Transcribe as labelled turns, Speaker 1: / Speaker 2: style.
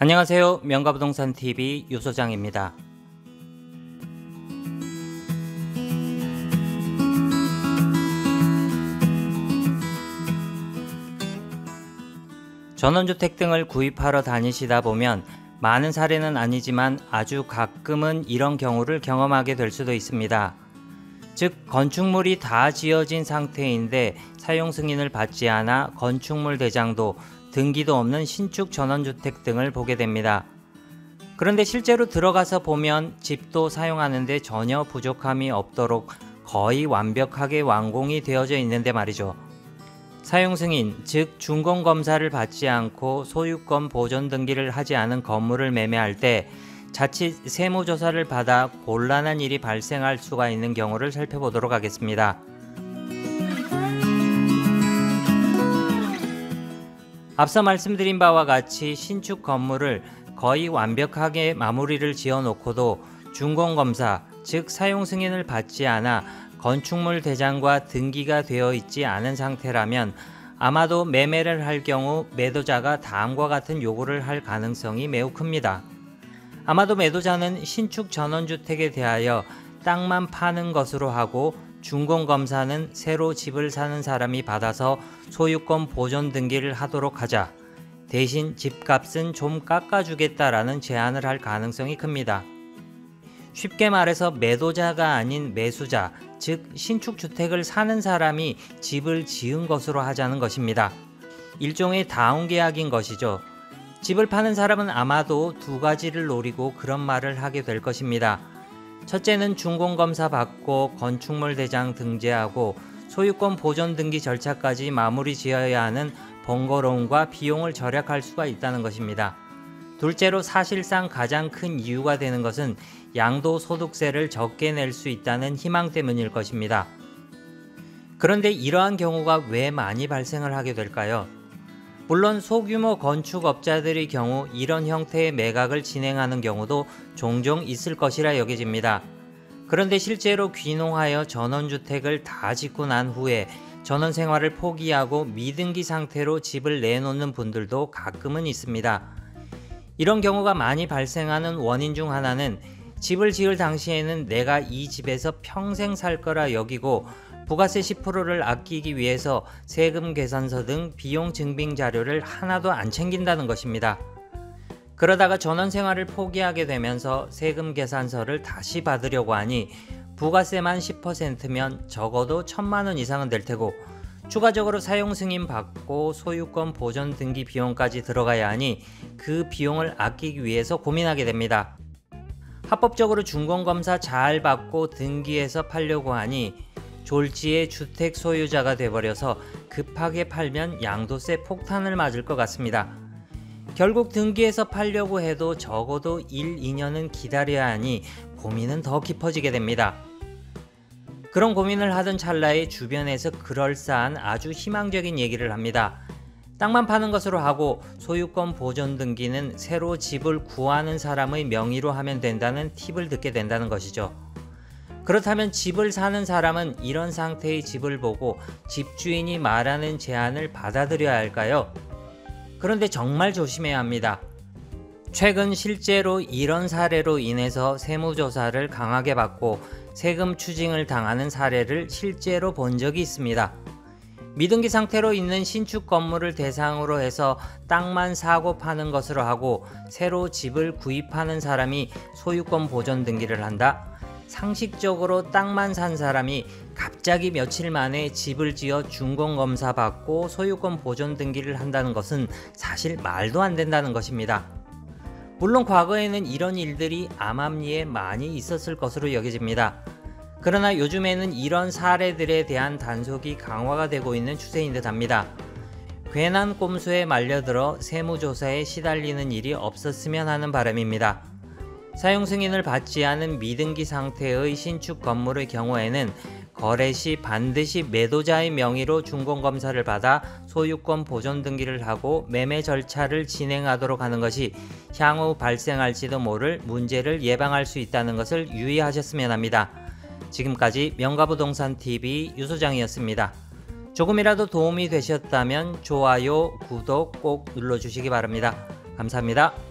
Speaker 1: 안녕하세요. 명가부동산TV 유소장입니다. 전원주택 등을 구입하러 다니시다 보면 많은 사례는 아니지만 아주 가끔은 이런 경우를 경험하게 될 수도 있습니다. 즉, 건축물이 다 지어진 상태인데 사용 승인을 받지 않아 건축물 대장도 등기도 없는 신축 전원주택 등을 보게 됩니다. 그런데 실제로 들어가서 보면 집도 사용하는데 전혀 부족함이 없도록 거의 완벽하게 완공이 되어져 있는데 말이죠. 사용 승인, 즉 준공검사를 받지 않고 소유권 보존 등기를 하지 않은 건물을 매매할 때 자칫 세무조사를 받아 곤란한 일이 발생할 수가 있는 경우를 살펴보도록 하겠습니다. 앞서 말씀드린 바와 같이 신축 건물을 거의 완벽하게 마무리를 지어 놓고도 준공검사, 즉 사용 승인을 받지 않아 건축물 대장과 등기가 되어 있지 않은 상태라면 아마도 매매를 할 경우 매도자가 다음과 같은 요구를 할 가능성이 매우 큽니다. 아마도 매도자는 신축 전원주택에 대하여 땅만 파는 것으로 하고 준공검사는 새로 집을 사는 사람이 받아서 소유권 보존 등기를 하도록 하자. 대신 집값은 좀 깎아주겠다라는 제안을 할 가능성이 큽니다. 쉽게 말해서 매도자가 아닌 매수자, 즉 신축주택을 사는 사람이 집을 지은 것으로 하자는 것입니다. 일종의 다운계약인 것이죠. 집을 파는 사람은 아마도 두 가지를 노리고 그런 말을 하게 될 것입니다. 첫째는 준공검사 받고 건축물 대장 등재하고 소유권 보존 등기 절차까지 마무리 지어야 하는 번거로움과 비용을 절약할 수가 있다는 것입니다. 둘째로 사실상 가장 큰 이유가 되는 것은 양도소득세를 적게 낼 수 있다는 희망 때문일 것입니다. 그런데 이러한 경우가 왜 많이 발생을 하게 될까요? 물론 소규모 건축업자들의 경우 이런 형태의 매각을 진행하는 경우도 종종 있을 것이라 여겨집니다. 그런데 실제로 귀농하여 전원주택을 다 짓고 난 후에 전원생활을 포기하고 미등기 상태로 집을 내놓는 분들도 가끔은 있습니다. 이런 경우가 많이 발생하는 원인 중 하나는 집을 지을 당시에는 내가 이 집에서 평생 살 거라 여기고 부가세 10%를 아끼기 위해서 세금 계산서 등 비용 증빙 자료를 하나도 안 챙긴다는 것입니다. 그러다가 전원 생활을 포기하게 되면서 세금 계산서를 다시 받으려고 하니 부가세만 10%면 적어도 1,000만 원 이상은 될 테고 추가적으로 사용 승인 받고 소유권 보존 등기 비용까지 들어가야 하니 그 비용을 아끼기 위해서 고민하게 됩니다. 합법적으로 준공검사 잘 받고 등기해서 팔려고 하니 졸지에 주택 소유자가 돼버려서 급하게 팔면 양도세 폭탄을 맞을 것 같습니다. 결국 등기해서 팔려고 해도 적어도 1, 2년은 기다려야 하니 고민은 더 깊어지게 됩니다. 그런 고민을 하던 찰나에 주변에서 그럴싸한 아주 희망적인 얘기를 합니다. 땅만 파는 것으로 하고 소유권 보존 등기는 새로 집을 구하는 사람의 명의로 하면 된다는 팁을 듣게 된다는 것이죠. 그렇다면 집을 사는 사람은 이런 상태의 집을 보고 집주인이 말하는 제안을 받아들여야 할까요? 그런데 정말 조심해야 합니다. 최근 실제로 이런 사례로 인해서 세무조사를 강하게 받고 세금 추징을 당하는 사례를 실제로 본 적이 있습니다. 미등기 상태로 있는 신축 건물을 대상으로 해서 땅만 사고 파는 것으로 하고 새로 집을 구입하는 사람이 소유권 보존 등기를 한다? 상식적으로 땅만 산 사람이 갑자기 며칠 만에 집을 지어 준공검사 받고 소유권 보존 등기를 한다는 것은 사실 말도 안 된다는 것입니다. 물론 과거에는 이런 일들이 암암리에 많이 있었을 것으로 여겨집니다. 그러나 요즘에는 이런 사례들에 대한 단속이 강화가 되고 있는 추세인 듯합니다. 괜한 꼼수에 말려들어 세무조사에 시달리는 일이 없었으면 하는 바람입니다. 사용 승인을 받지 않은 미등기 상태의 신축 건물의 경우에는 거래 시 반드시 매도자의 명의로 준공검사를 받아 소유권 보존 등기를 하고 매매 절차를 진행하도록 하는 것이 향후 발생할지도 모를 문제를 예방할 수 있다는 것을 유의하셨으면 합니다. 지금까지 명가부동산TV 유소장이었습니다. 조금이라도 도움이 되셨다면 좋아요, 구독 꼭 눌러주시기 바랍니다. 감사합니다.